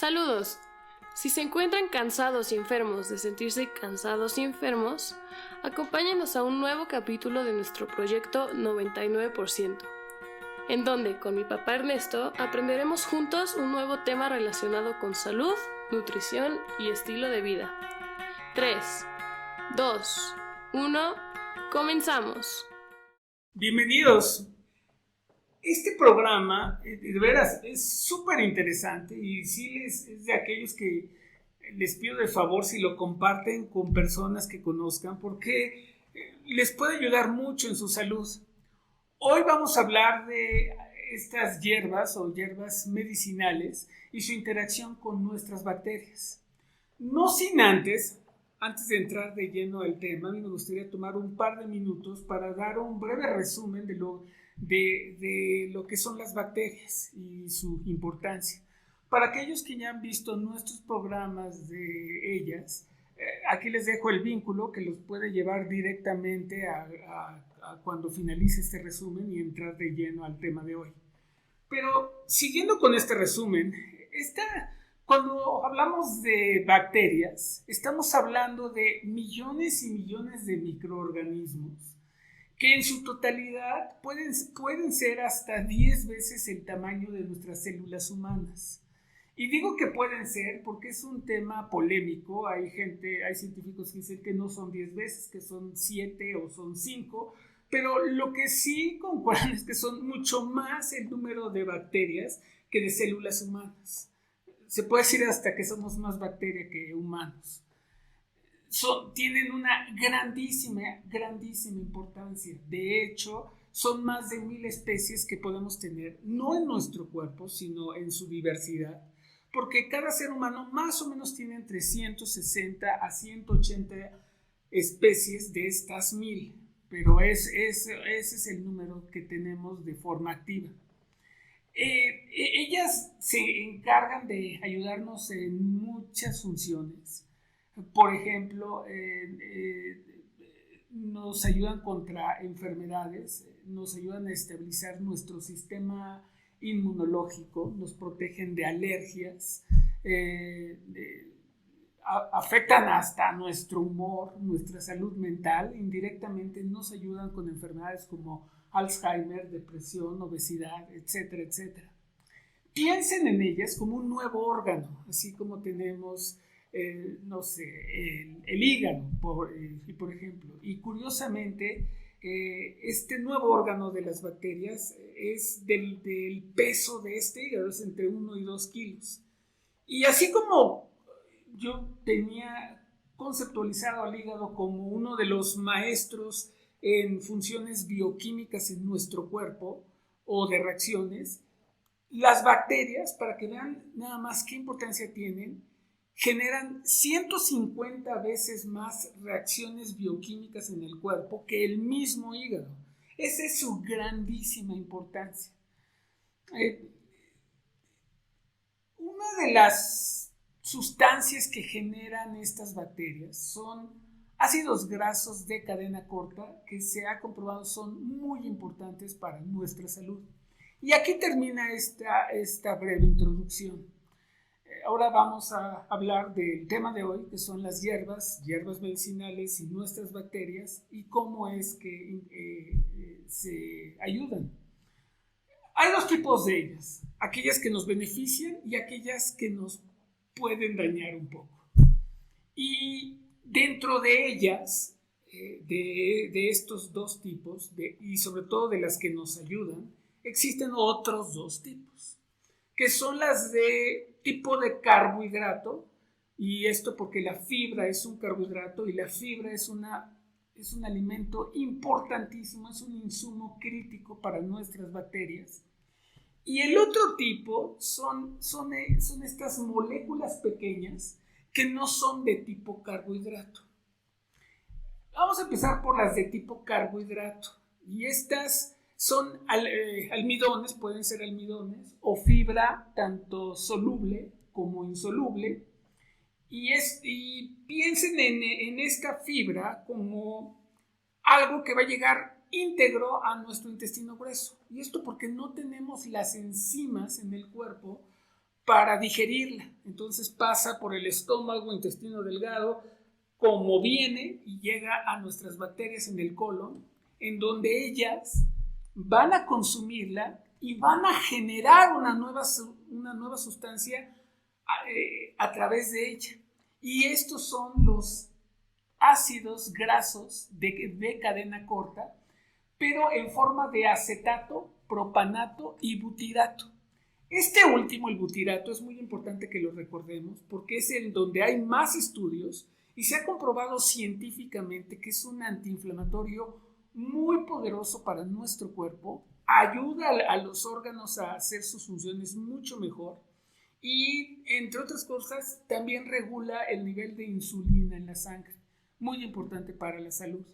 Saludos. Si se encuentran cansados y enfermos de sentirse cansados y enfermos, acompáñenos a un nuevo capítulo de nuestro proyecto 99%, en donde con mi papá Ernesto aprenderemos juntos un nuevo tema relacionado con salud, nutrición y estilo de vida. 3, 2, 1, comenzamos. Bienvenidos. Este programa, de veras, es súper interesante y sí es de aquellos que les pido de favor si lo comparten con personas que conozcan porque les puede ayudar mucho en su salud. Hoy vamos a hablar de estas hierbas o hierbas medicinales y su interacción con nuestras bacterias. No sin antes de entrar de lleno al tema, a mí me gustaría tomar un par de minutos para dar un breve resumen de lo que son las bacterias y su importancia. Para aquellos que ya han visto nuestros programas de ellas, aquí les dejo el vínculo que los puede llevar directamente a cuando finalice este resumen y entrar de lleno al tema de hoy. Pero siguiendo con este resumen, cuando hablamos de bacterias, estamos hablando de millones y millones de microorganismos que en su totalidad pueden ser hasta 10 veces el tamaño de nuestras células humanas. Y digo que pueden ser porque es un tema polémico. Hay científicos que dicen que no son 10 veces, que son 7 o son 5, pero lo que sí concuerdan es que son mucho más el número de bacterias que de células humanas. Se puede decir hasta que somos más bacteria que humanos. Tienen una grandísima importancia. De hecho, son más de 1000 especies que podemos tener, no en nuestro cuerpo, sino en su diversidad, porque cada ser humano más o menos tiene entre 160 a 180 especies de estas 1000, pero ese es el número que tenemos de forma activa. Ellas se encargan de ayudarnos en muchas funciones. Por ejemplo, nos ayudan contra enfermedades, nos ayudan a estabilizar nuestro sistema inmunológico, nos protegen de alergias, afectan hasta nuestro humor, nuestra salud mental, indirectamente nos ayudan con enfermedades como Alzheimer, depresión, obesidad, etcétera, etcétera. Piensen en ellas como un nuevo órgano, así como tenemos el hígado, por ejemplo. Y curiosamente, este nuevo órgano de las bacterias es del peso de este hígado, es entre 1 y 2 kilos. Y así como yo tenía conceptualizado al hígado como uno de los maestros en funciones bioquímicas en nuestro cuerpo o de reacciones, las bacterias, para que vean nada más qué importancia tienen, generan 150 veces más reacciones bioquímicas en el cuerpo que el mismo hígado. Esa es su grandísima importancia. Una de las sustancias que generan estas bacterias son ácidos grasos de cadena corta que se ha comprobado son muy importantes para nuestra salud. Y aquí termina esta breve introducción. Ahora vamos a hablar del tema de hoy, que son las hierbas medicinales y nuestras bacterias y cómo es que se ayudan. Hay dos tipos de ellas, aquellas que nos benefician y aquellas que nos pueden dañar un poco. Y dentro de ellas, de estos dos tipos, y sobre todo de las que nos ayudan, existen otros dos tipos, que son las de tipo de carbohidrato, y esto porque la fibra es un carbohidrato y la fibra es un alimento importantísimo, es un insumo crítico para nuestras bacterias. Y el otro tipo son estas moléculas pequeñas que no son de tipo carbohidrato. Vamos a empezar por las de tipo carbohidrato, y estas son almidones, pueden ser almidones o fibra tanto soluble como insoluble, y piensen en esta fibra como algo que va a llegar íntegro a nuestro intestino grueso. Y esto porque no tenemos las enzimas en el cuerpo para digerirla. Entonces pasa por el estómago, intestino delgado, como viene y llega a nuestras bacterias en el colon, en donde ellas van a consumirla y van a generar una nueva sustancia a través de ella. Y estos son los ácidos grasos de cadena corta, pero en forma de acetato, propanato y butirato. Este último, el butirato, es muy importante que lo recordemos porque es en donde hay más estudios y se ha comprobado científicamente que es un antiinflamatorio muy poderoso para nuestro cuerpo, ayuda a los órganos a hacer sus funciones mucho mejor y, entre otras cosas, también regula el nivel de insulina en la sangre, muy importante para la salud.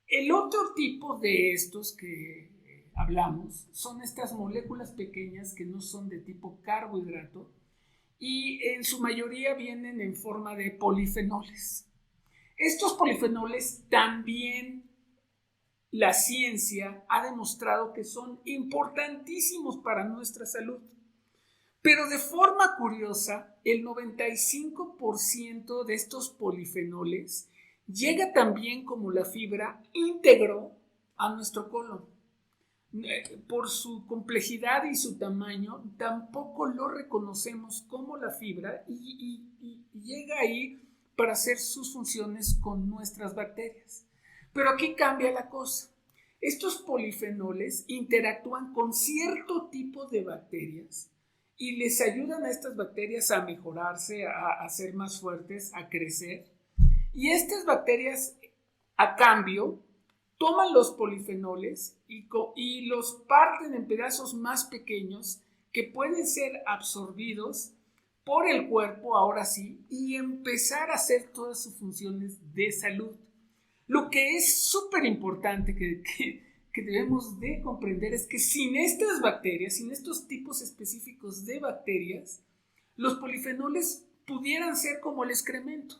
El otro tipo de estos que hablamos son estas moléculas pequeñas que no son de tipo carbohidrato y en su mayoría vienen en forma de polifenoles. Estos polifenoles también la ciencia ha demostrado que son importantísimos para nuestra salud. Pero de forma curiosa, el 95% de estos polifenoles llega también como la fibra íntegro a nuestro colon. Por su complejidad y su tamaño, tampoco lo reconocemos como la fibra y llega ahí para hacer sus funciones con nuestras bacterias. Pero aquí cambia la cosa. Estos polifenoles interactúan con cierto tipo de bacterias y les ayudan a estas bacterias a mejorarse, a ser más fuertes, a crecer. Y estas bacterias, a cambio, toman los polifenoles y los parten en pedazos más pequeños que pueden ser absorbidos por el cuerpo, ahora sí, y empezar a hacer todas sus funciones de salud. Lo que es súper importante que debemos de comprender es que sin estas bacterias, sin estos tipos específicos de bacterias, los polifenoles pudieran ser como el excremento,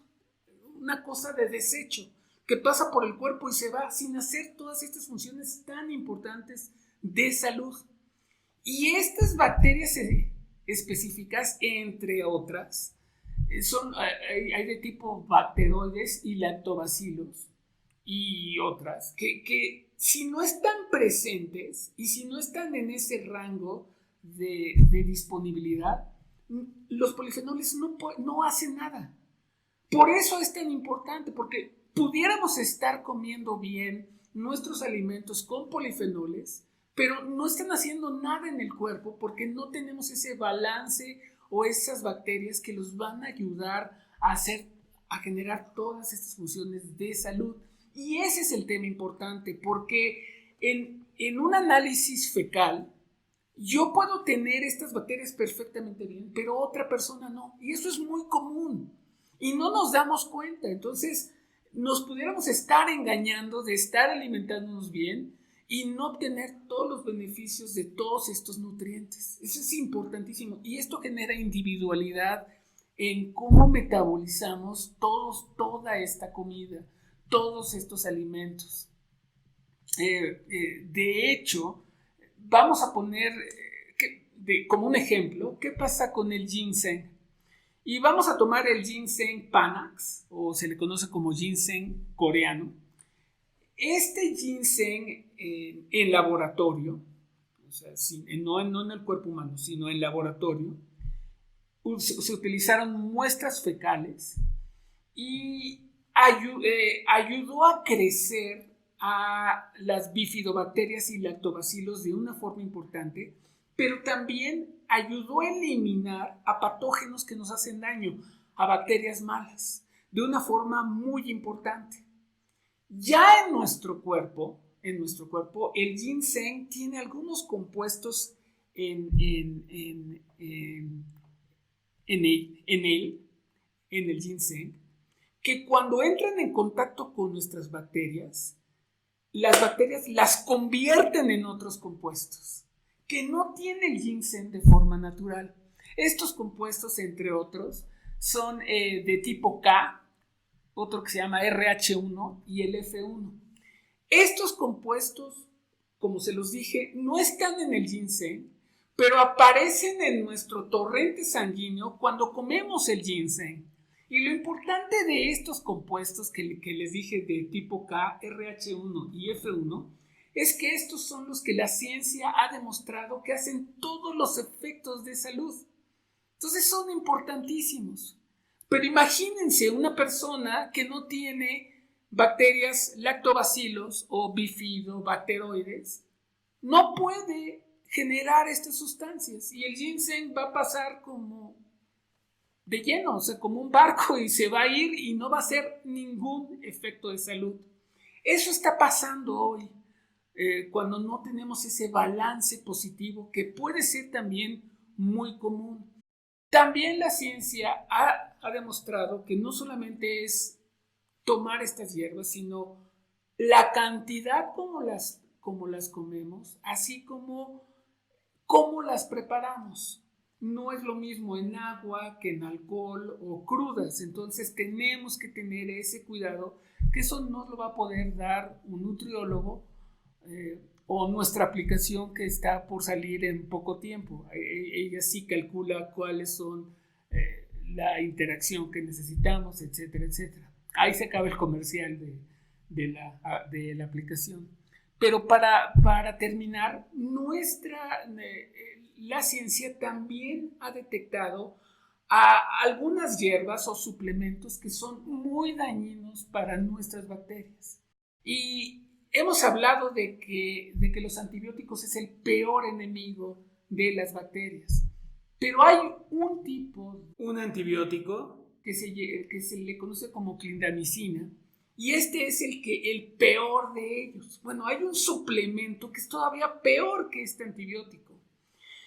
una cosa de desecho que pasa por el cuerpo y se va sin hacer todas estas funciones tan importantes de salud. Y estas bacterias específicas, entre otras, hay de tipo bacteroides y lactobacilos y otras que si no están presentes y si no están en ese rango de disponibilidad, los polifenoles no hacen nada. Por eso es tan importante, porque pudiéramos estar comiendo bien nuestros alimentos con polifenoles, pero no están haciendo nada en el cuerpo porque no tenemos ese balance o esas bacterias que los van a ayudar a generar todas estas funciones de salud. Y ese es el tema importante, porque en un análisis fecal yo puedo tener estas bacterias perfectamente bien, pero otra persona no. Y eso es muy común y no nos damos cuenta. Entonces nos pudiéramos estar engañando de estar alimentándonos bien y no obtener todos los beneficios de todos estos nutrientes. Eso es importantísimo y esto genera individualidad en cómo metabolizamos toda esta comida, todos estos alimentos. De hecho, vamos a poner como un ejemplo, ¿qué pasa con el ginseng? Y vamos a tomar el ginseng Panax, o se le conoce como ginseng coreano. Este ginseng en laboratorio, o sea, no en el cuerpo humano, sino en laboratorio, se utilizaron muestras fecales y ayudó a crecer a las bifidobacterias y lactobacilos de una forma importante, pero también ayudó a eliminar a patógenos que nos hacen daño, a bacterias malas, de una forma muy importante. Ya en nuestro cuerpo, el ginseng tiene algunos compuestos en el ginseng, que cuando entran en contacto con nuestras bacterias, las bacterias las convierten en otros compuestos que no tiene el ginseng de forma natural. Estos compuestos, entre otros, son de tipo K, otro que se llama RH1 y el F1. Estos compuestos, como se los dije, no están en el ginseng, pero aparecen en nuestro torrente sanguíneo cuando comemos el ginseng. Y lo importante de estos compuestos que les dije de tipo K, RH1 y F1, es que estos son los que la ciencia ha demostrado que hacen todos los efectos de salud. Entonces son importantísimos. Pero imagínense una persona que no tiene bacterias lactobacilos o bifidobacteroides, no puede generar estas sustancias y el ginseng va a pasar como de lleno, o sea, como un barco y se va a ir y no va a hacer ningún efecto de salud. Eso está pasando hoy cuando no tenemos ese balance positivo que puede ser también muy común. También la ciencia ha demostrado que no solamente es tomar estas hierbas, sino la cantidad como las comemos, así como cómo las preparamos. No es lo mismo en agua que en alcohol o crudas, entonces tenemos que tener ese cuidado, que eso no lo va a poder dar un nutriólogo o nuestra aplicación que está por salir en poco tiempo. Ella sí calcula cuáles son la interacción que necesitamos, etcétera, etcétera. Ahí se acaba el comercial de la aplicación. Pero para terminar, la ciencia también ha detectado algunas hierbas o suplementos que son muy dañinos para nuestras bacterias. Y hemos hablado de que los antibióticos es el peor enemigo de las bacterias. Pero hay un antibiótico que se le conoce como clindamicina, y este es el peor de ellos. Bueno, hay un suplemento que es todavía peor que este antibiótico.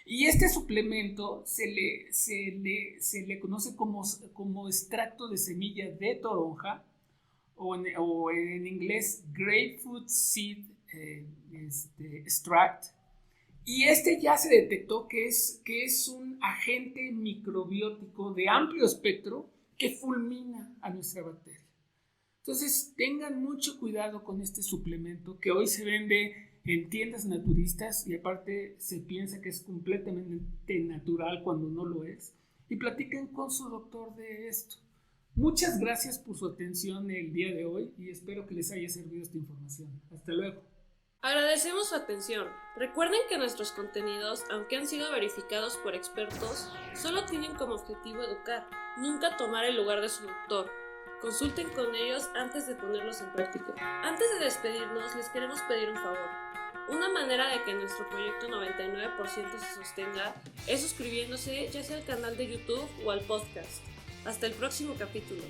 Y este suplemento se le conoce como extracto de semilla de toronja, o en inglés grapefruit seed extract. Y ya se detectó que es un agente microbiótico de amplio espectro que fulmina a nuestra bacteria. Entonces, tengan mucho cuidado con este suplemento que hoy se vende en tiendas naturistas y aparte se piensa que es completamente natural cuando no lo es. Y platiquen con su doctor de esto. Muchas gracias por su atención el día de hoy y espero que les haya servido esta información. Hasta luego. Agradecemos su atención. Recuerden que nuestros contenidos, aunque han sido verificados por expertos, solo tienen como objetivo educar, nunca tomar el lugar de su doctor. Consulten con ellos antes de ponerlos en práctica. Antes de despedirnos, les queremos pedir un favor. Una manera de que nuestro proyecto 99% se sostenga es suscribiéndose ya sea al canal de YouTube o al podcast. Hasta el próximo capítulo.